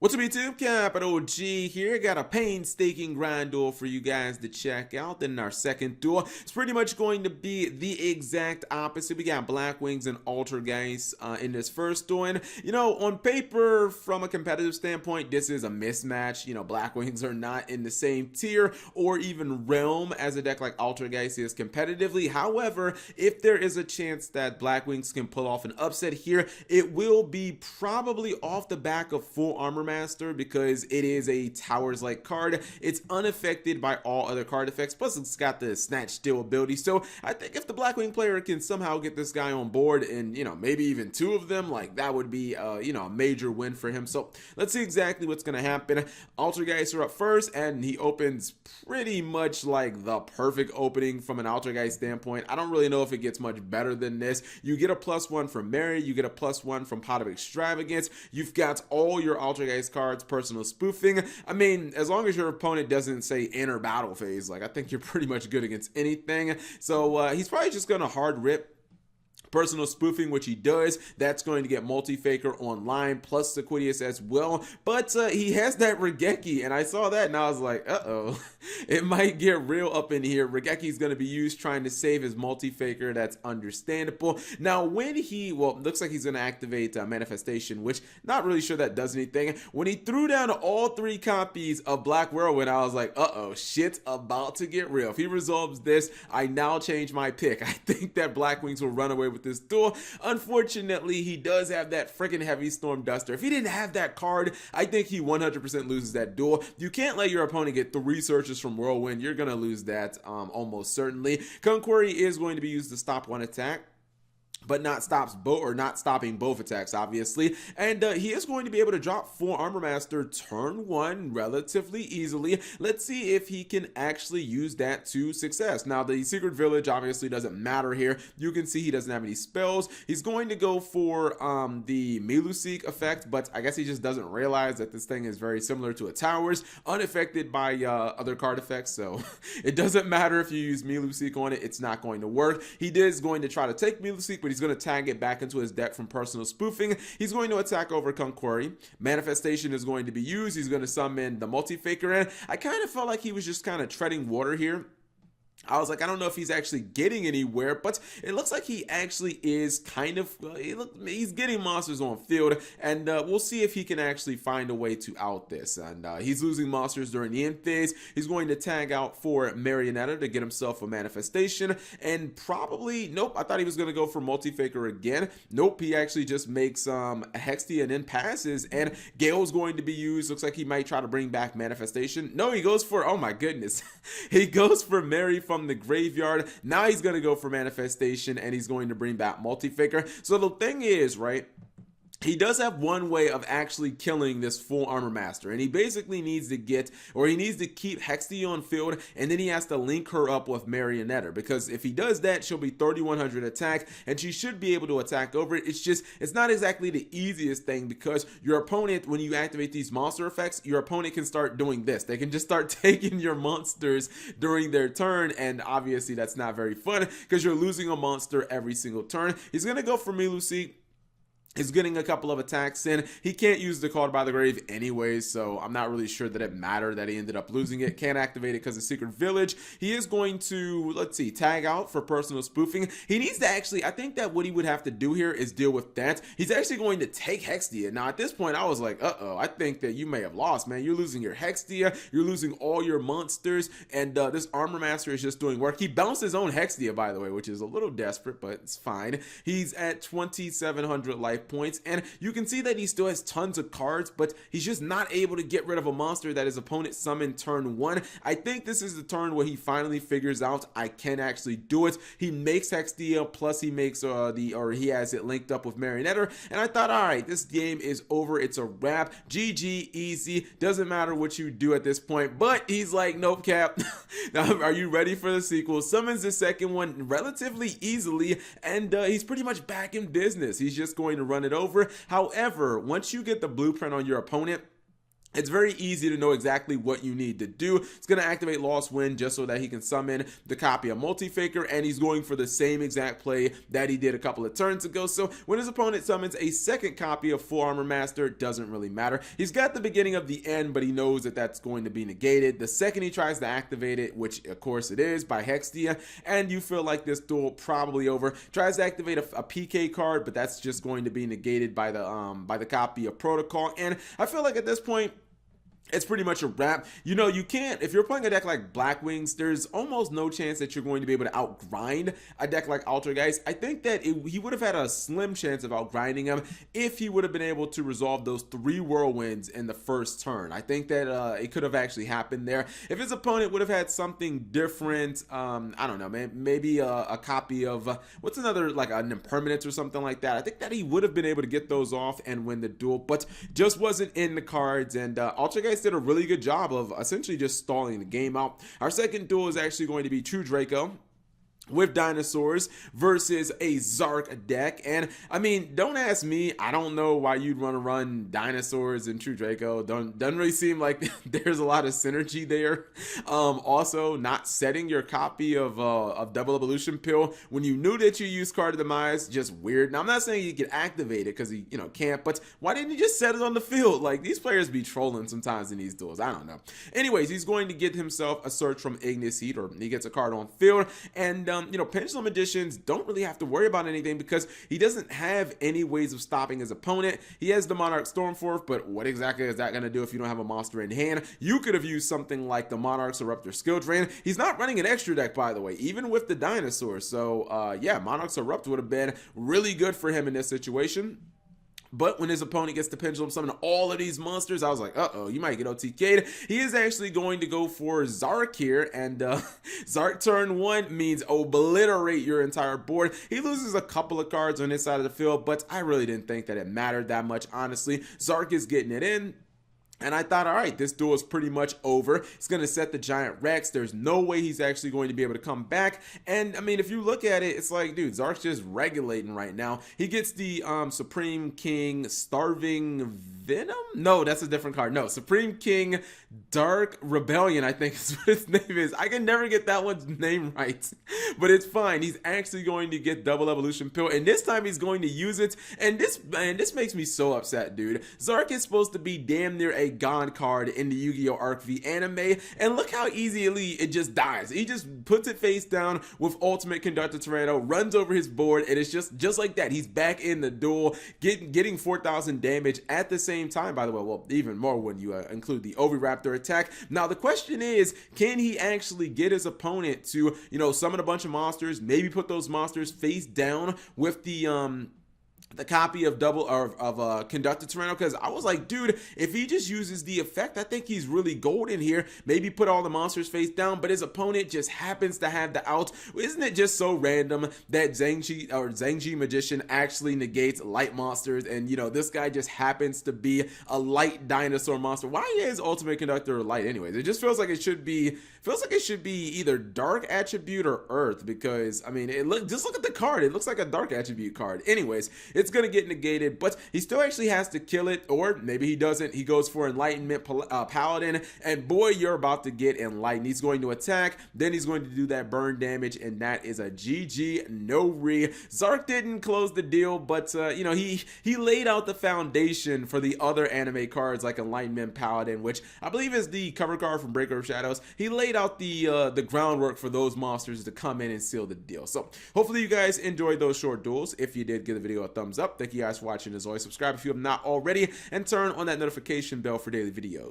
What's up YouTube? Capital G here. Got a painstaking grind duel for you guys to check out. Then our second duel, it's pretty much going to be the exact opposite. We got Black Wings and Altergeist in this first duel. And, on paper, from a competitive standpoint, this is a mismatch. Black Wings are not in the same tier or even realm as a deck like Altergeist is competitively. However, if there is a chance that Black Wings can pull off an upset here, it will be probably off the back of full armor master, because it is a towers like card. It's unaffected by all other card effects, plus it's got the snatch steal ability. So I think if the Blackwing player can somehow get this guy on board, and maybe even two of them, like that would be a major win for him. So let's see exactly what's gonna happen. Altergeist are up first, and he opens pretty much like the perfect opening from an Altergeist standpoint. I don't really know if it gets much better than this. You get a +1 from Mary, you get a +1 from Pot of Extravagance. You've got all your Altergeist cards, personal spoofing. I mean, as long as your opponent doesn't say enter battle phase, like I think you're pretty much good against anything. So he's probably just gonna hard rip personal spoofing, which he does. That's going to get multi-faker online plus Sequidius as well. But he has that Regeki, and I saw that and I was like, uh-oh, it might get real up in here. Regeki is going to be used trying to save his multi-faker. That's understandable. Now, when he, looks like he's going to activate Manifestation, which not really sure that does anything. When he threw down all 3 copies of Black Whirlwind, I was like, uh-oh, shit's about to get real. If he resolves this, I now change my pick. I think that Black Wings will run away with this duel. Unfortunately, he does have that freaking Heavy Storm Duster. If he didn't have that card, I think he 100% loses that duel. You can't let your opponent get 3 searches from Whirlwind. You're gonna lose that almost certainly. Conquery is going to be used to stop one attack, but not stopping both attacks, obviously. And he is going to be able to drop full armor master turn 1 relatively easily. Let's see if he can actually use that to success. Now, the secret village obviously doesn't matter here. You can see he doesn't have any spells. He's going to go for the Miluseek effect, but I guess he just doesn't realize that this thing is very similar to a towers, unaffected by other card effects. So it doesn't matter if you use Miluseek on it, it's not going to work. He is going to try to take Miluseek, but he's going to tag it back into his deck from personal spoofing. He's going to attack over Conquery. Manifestation is going to be used. He's going to summon the multi-faker in. I kind of felt like he was just kind of treading water here. I was like, I don't know if he's actually getting anywhere, but it looks like he actually is kind of, he's getting monsters on field, and we'll see if he can actually find a way to out this. And he's losing monsters during the end phase. He's going to tag out for Marionetta to get himself a manifestation, and probably, nope, I thought he was going to go for multi-faker again. Nope, he actually just makes a Hextia and then passes, and Gale's going to be used. Looks like he might try to bring back manifestation. No, he goes for, oh my goodness, he goes for Mary from the graveyard. Now he's going to go for manifestation, and he's going to bring back multi-faker. So the thing is, right, he does have one way of actually killing this full armor master, and he basically needs to keep Hextia on field, and then he has to link her up with Marionetta, because if he does that, she'll be 3100 attack, and she should be able to attack over it. It's not exactly the easiest thing, because your opponent, when you activate these monster effects, your opponent can start doing this. They can just start taking your monsters during their turn, and obviously that's not very fun, because you're losing a monster every single turn. He's gonna go for Miluseek. He's getting a couple of attacks in. He can't use the Called by the Grave anyways, so I'm not really sure that it mattered that he ended up losing it. Can't activate it because of Secret Village. He is going to, let's see, tag out for personal spoofing. He needs to actually, I think that what he would have to do here is deal with that. He's actually going to take Hextia. Now, at this point, I was like, uh-oh, I think that you may have lost, man. You're losing your Hextia. You're losing all your monsters, and this Armor Master is just doing work. He bounced his own Hextia, by the way, which is a little desperate, but it's fine. He's at 2,700 life points, and you can see that he still has tons of cards, but he's just not able to get rid of a monster that his opponent summoned turn 1. I think this is the turn where he finally figures out I can actually do it. He makes Hextia, plus he makes he has it linked up with Marionetta, and I thought, all right, this game is over. It's a wrap. GG, easy. Doesn't matter what you do at this point, but he's like, nope, Cap. Now, are you ready for the sequel? Summons the second one relatively easily, and he's pretty much back in business. He's just going to run it over. However, once you get the blueprint on your opponent, it's very easy to know exactly what you need to do. It's going to activate Lost Wind just so that he can summon the copy of Multi-Faker, and he's going for the same exact play that he did a couple of turns ago. So when his opponent summons a second copy of Full Armor Master, it doesn't really matter. He's got the beginning of the end, but he knows that that's going to be negated the second he tries to activate it, which of course it is by Hextia, and you feel like this duel probably over. Tries to activate a PK card, but that's just going to be negated by the copy of Protocol, and I feel like at this point it's pretty much a wrap. You know, you can't, if you're playing a deck like Black Wings, there's almost no chance that you're going to be able to outgrind a deck like Altergeist. I think that he would have had a slim chance of outgrinding him if he would have been able to resolve those 3 whirlwinds in the first turn. I think that it could have actually happened there. If his opponent would have had something different, I don't know, man, maybe a copy of, what's another, like an Impermanence or something like that. I think that he would have been able to get those off and win the duel, but just wasn't in the cards, and Altergeist did a really good job of essentially just stalling the game out. Our second duel is actually going to be True Draco with dinosaurs versus a Zark deck, and I mean, don't ask me, I don't know why you'd want to run dinosaurs and True Draco. Doesn't really seem like there's a lot of synergy there. Also, not setting your copy of Double Evolution Pill when you knew that you used Card of Demise, just weird. Now I'm not saying you can activate it because he can't, but why didn't you just set it on the field? Like, these players be trolling sometimes in these duels, I don't know. Anyways, he's going to get himself a Search from Ignis Heat, or he gets a card on field, and Pendulum Editions don't really have to worry about anything because he doesn't have any ways of stopping his opponent. He has the Monarch Stormforth, but what exactly is that going to do if you don't have a monster in hand? You could have used something like the Monarch's Eruptor Skill Drain. He's not running an extra deck, by the way, even with the dinosaurs. So, yeah, Monarch's Erupt would have been really good for him in this situation. But when his opponent gets to Pendulum Summon all of these monsters, I was like, uh-oh, you might get OTK'd. He is actually going to go for Zark here, and Zark turn 1 means obliterate your entire board. He loses a couple of cards on his side of the field, but I really didn't think that it mattered that much, honestly. Zark is getting it in. And I thought, all right, this duel is pretty much over. It's going to set the Giant Rex. There's no way he's actually going to be able to come back. And, I mean, if you look at it, it's like, dude, Zark's just regulating right now. He gets the Supreme King Starving Venom? No, that's a different card. No, Supreme King Dark Rebellion, I think is what his name is. I can never get that one's name right, but it's fine. He's actually going to get Double Evolution Pill, and this time he's going to use it. And this makes me so upset, dude. Zark is supposed to be damn near a God card in the Yu-Gi-Oh! Arc V anime, and look how easily it just dies. He just puts it face down with Ultimate Conductor Tyranno, runs over his board, and it's just like that. He's back in the duel, getting 4,000 damage at the same time, by the way. Well, even more when you include the Oviraptor attack. Now, the question is, can he actually get his opponent to, summon a bunch of monsters, maybe put those monsters face down with the copy of Conductor Tyranno? Because I was like, dude, if he just uses the effect, I think he's really golden here. Maybe put all the monsters face down, but his opponent just happens to have the out. Isn't it just so random that Zhangji Magician actually negates light monsters, and this guy just happens to be a light dinosaur monster? Why is Ultimate Conductor light anyways? It just feels like it should be either dark attribute or earth, because I mean, just look at the card. It looks like a dark attribute card. Anyways, it's gonna get negated, but he still actually has to kill it, or maybe he doesn't. He goes for Enlightenment Paladin, and boy, you're about to get enlightened. He's going to attack, then he's going to do that burn damage, and that is a GG, no re. Zark didn't close the deal, but he laid out the foundation for the other anime cards like Enlightenment Paladin, which I believe is the cover card from Breaker of Shadows. He laid out the groundwork for those monsters to come in and seal the deal. So hopefully you guys enjoyed those short duels. If you did, give the video a thumbs up. Thank you guys for watching. As always, subscribe if you have not already, and turn on that notification bell for daily videos.